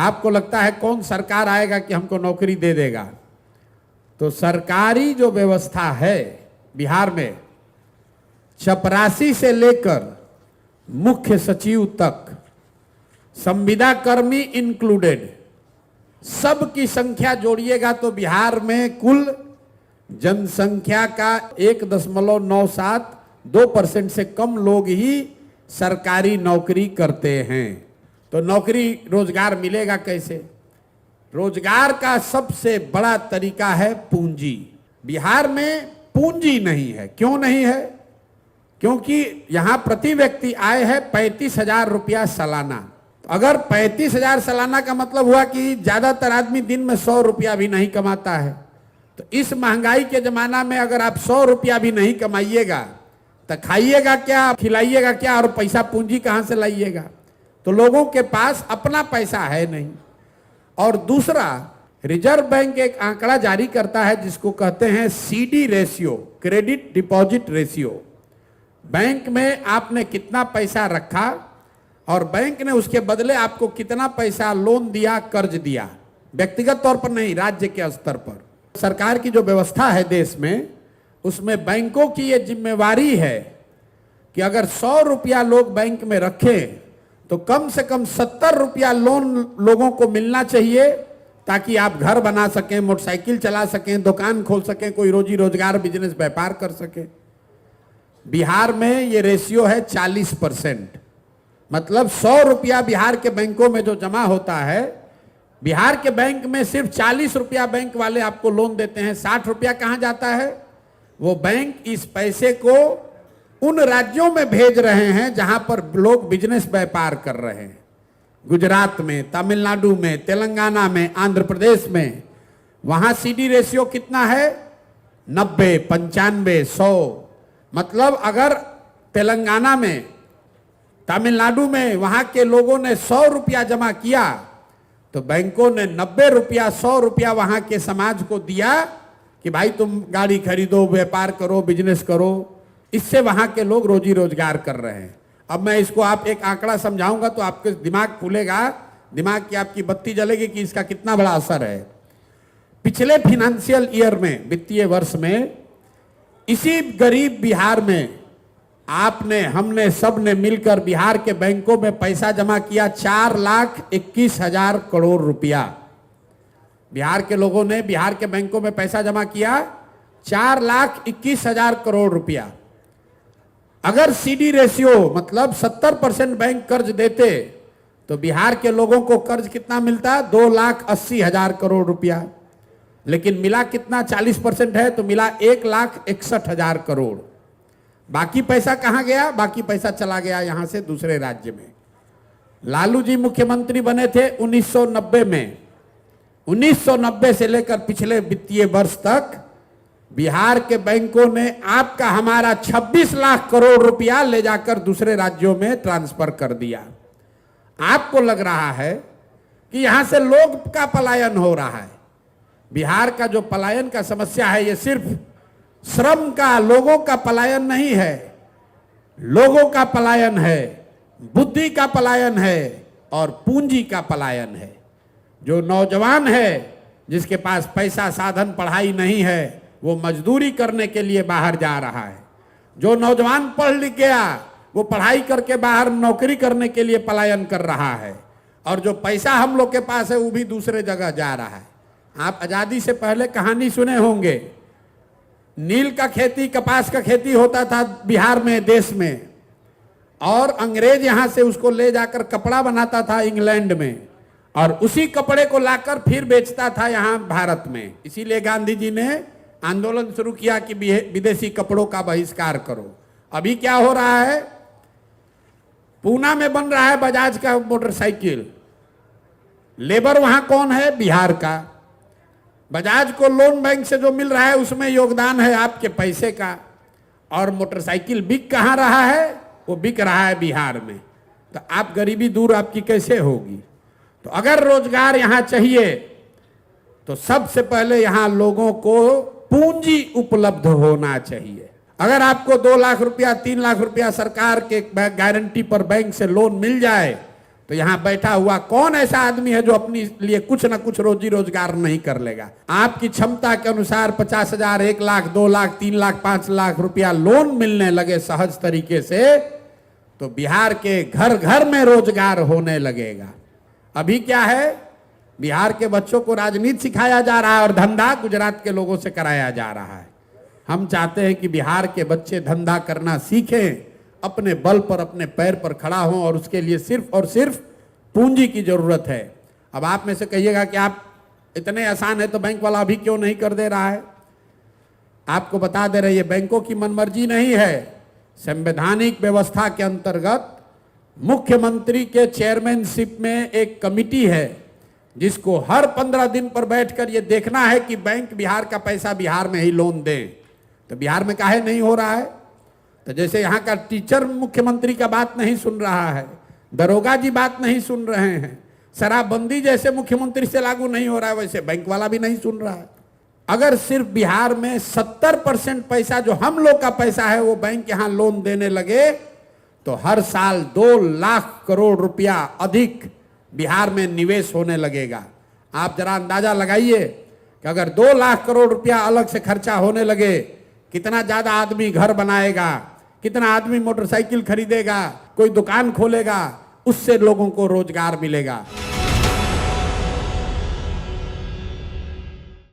आपको लगता है कौन सरकार आएगा कि हमको नौकरी दे देगा? तो सरकारी जो व्यवस्था है बिहार में, चपरासी से लेकर मुख्य सचिव तक, संविदा कर्मी इंक्लूडेड, सबकी संख्या जोड़िएगा तो बिहार में कुल जनसंख्या का 1.97-2% से कम लोग ही सरकारी नौकरी करते हैं। तो नौकरी रोजगार मिलेगा कैसे? रोजगार का सबसे बड़ा तरीका है पूंजी। बिहार में पूंजी नहीं है। क्यों नहीं है? क्योंकि यहां प्रति व्यक्ति आय है 35,000 रुपया सालाना। अगर 35,000 सालाना का मतलब हुआ कि ज्यादातर आदमी दिन में 100 रुपया भी नहीं कमाता है। तो इस महंगाई के जमाना में अगर आप 100 रुपया भी नहीं कमाइएगा तो खाइएगा क्या, खिलाइएगा क्या, और पैसा पूंजी कहां से लाइएगा? तो लोगों के पास अपना पैसा है नहीं। और दूसरा, रिजर्व बैंक एक आंकड़ा जारी करता है जिसको कहते हैं CD ratio, credit deposit ratio. Bank में आपने कितना पैसा रखा और बैंक ने उसके बदले आपको कितना पैसा लोन दिया, कर्ज दिया, व्यक्तिगत तौर पर नहीं, राज्य के स्तर पर। सरकार की जो व्यवस्था है देश में, उसमें बैंकों की ये जिम्मेवारी है कि अगर 100 रुपया लोग बैंक में रखें तो कम से कम 70 रुपया लोन लोगों को मिलना चाहिए, ताकि आप घर बना सकें, मोटरसाइकिल चला सकें, दुकान खोल सकें, कोई रोजी रोजगार, बिजनेस, व्यापार कर सकें। बिहार में ये रेशियो है 40%। मतलब 100 रुपया बिहार के बैंकों में जो जमा होता है, बिहार के बैंक में सिर्फ 40 रुपया बैंक वाले आपको लोन देते हैं। 60 रुपया कहां जाता है? वो बैंक इस पैसे को उन राज्यों में भेज रहे हैं जहां पर लोग बिजनेस व्यापार कर रहे हैं। गुजरात में, तमिलनाडु में, तेलंगाना में, आंध्र प्रदेश में। वहां सीडी रेशियो कितना है? 90, 95, 100। मतलब अगर तेलंगाना में, तमिलनाडु में वहां के लोगों ने 100 रुपया जमा किया तो बैंकों ने 90 रुपया, 100 रुपया वहां के समाज को दिया कि भाई तुम गाड़ी खरीदो, व्यापार करो, बिजनेस करो। इससे वहां के लोग रोजी रोजगार कर रहे हैं। अब मैं इसको आप एक आंकड़ा समझाऊंगा तो आपके दिमाग खुलेगा, दिमाग की आपकी बत्ती जलेगी कि इसका कितना बड़ा असर है। पिछले फाइनेंशियल ईयर में, वित्तीय वर्ष में, इसी गरीब बिहार में आपने, हमने, सब ने मिलकर बिहार के बैंकों में पैसा जमा किया 4,21,000 करोड़ रुपया। बिहार के लोगों ने बिहार के बैंकों में पैसा जमा किया 4,21,000 करोड़ रुपया। अगर सीडी रेशियो मतलब 70% बैंक कर्ज देते तो बिहार के लोगों को कर्ज कितना मिलता? 2,80,000 करोड़ रुपया। लेकिन मिला कितना? 40% है तो मिला 1,61,000 करोड़। बाकी पैसा कहां गया? बाकी पैसा चला गया यहां से दूसरे राज्य में। लालू जी मुख्यमंत्री बने थे 1990 में। 1990 से लेकर पिछले वित्तीय वर्ष तक बिहार के बैंकों ने आपका, हमारा 26 लाख करोड़ रुपया ले जाकर दूसरे राज्यों में ट्रांसफर कर दिया। आपको लग रहा है कि यहां से लोग का पलायन हो रहा है। बिहार का जो पलायन का समस्या है, ये सिर्फ श्रम का, लोगों का पलायन नहीं है। लोगों का पलायन है, बुद्धि का पलायन है और पूंजी का पलायन है। जो नौजवान है, जिसके पास पैसा, साधन, पढ़ाई नहीं है, वो मजदूरी करने के लिए बाहर जा रहा है। जो नौजवान पढ़ लिख गया, वो पढ़ाई करके बाहर नौकरी करने के लिए पलायन कर रहा है। और जो पैसा हम लोग के पास है वो भी दूसरे जगह जा रहा है। आप आजादी से पहले कहानी सुने होंगे, नील का खेती, कपास का खेती होता था बिहार में, देश में, और अंग्रेज यहां से उसको ले जाकर कपड़ा बनाता था इंग्लैंड में, और उसी कपड़े को लाकर फिर बेचता था यहां भारत में। इसीलिए गांधी जी ने आंदोलन शुरू किया कि विदेशी कपड़ों का बहिष्कार करो। अभी क्या हो रहा है? पूना में बन रहा है बजाज का मोटरसाइकिल। लेबर वहां कौन है? बिहार का। बजाज को लोन बैंक से जो मिल रहा है उसमें योगदान है आपके पैसे का। और मोटरसाइकिल बिक कहां रहा है? वो बिक रहा है बिहार में। तो आप गरीबी दूर आपकी कैसे होगी? तो अगर रोजगार यहां चाहिए तो सबसे पहले यहां लोगों को पूंजी उपलब्ध होना चाहिए। अगर आपको 2 लाख रुपया, 3 लाख रुपया सरकार के गारंटी पर बैंक से लोन मिल जाए तो यहां बैठा हुआ कौन ऐसा आदमी है जो अपने लिए कुछ ना कुछ रोजी रोजगार नहीं कर लेगा? आपकी क्षमता के अनुसार 50,000, 1 लाख, 2 लाख, 3 लाख, 5 लाख रुपया लोन मिलने लगे सहज तरीके से, तो बिहार के घर घर में रोजगार होने लगेगा। अभी क्या है, बिहार के बच्चों को राजनीति सिखाया जा रहा है और धंधा गुजरात के लोगों से कराया जा रहा है। हम चाहते हैं कि बिहार के बच्चे धंधा करना सीखें, अपने बल पर, अपने पैर पर खड़ा हों, और उसके लिए सिर्फ और सिर्फ पूंजी की जरूरत है। अब आप में से कहिएगा कि आप इतने आसान है तो बैंक वाला अभी क्यों नहीं कर दे रहा है? आपको बता दे रहे, ये बैंकों की मनमर्जी नहीं है। संवैधानिक व्यवस्था के अंतर्गत मुख्यमंत्री के चेयरमैनशिप में एक कमिटी है जिसको हर 15 दिन पर बैठकर ये देखना है कि बैंक बिहार का पैसा बिहार में ही लोन दे। तो बिहार में काहे नहीं हो रहा है? तो जैसे यहाँ का टीचर मुख्यमंत्री का बात नहीं सुन रहा है, दरोगा जी बात नहीं सुन रहे हैं, शराबबंदी जैसे मुख्यमंत्री से लागू नहीं हो रहा है, वैसे बैंक वाला भी नहीं सुन रहा है। अगर सिर्फ बिहार में 70% पैसा जो हम लोग का पैसा है वो बैंक यहाँ लोन देने लगे तो हर साल 2 लाख करोड़ रुपया अधिक बिहार में निवेश होने लगेगा। आप जरा अंदाजा लगाइए कि अगर 2 लाख करोड़ रुपया अलग से खर्चा होने लगे, कितना ज्यादा आदमी घर बनाएगा, कितना आदमी मोटरसाइकिल खरीदेगा, कोई दुकान खोलेगा, उससे लोगों को रोजगार मिलेगा।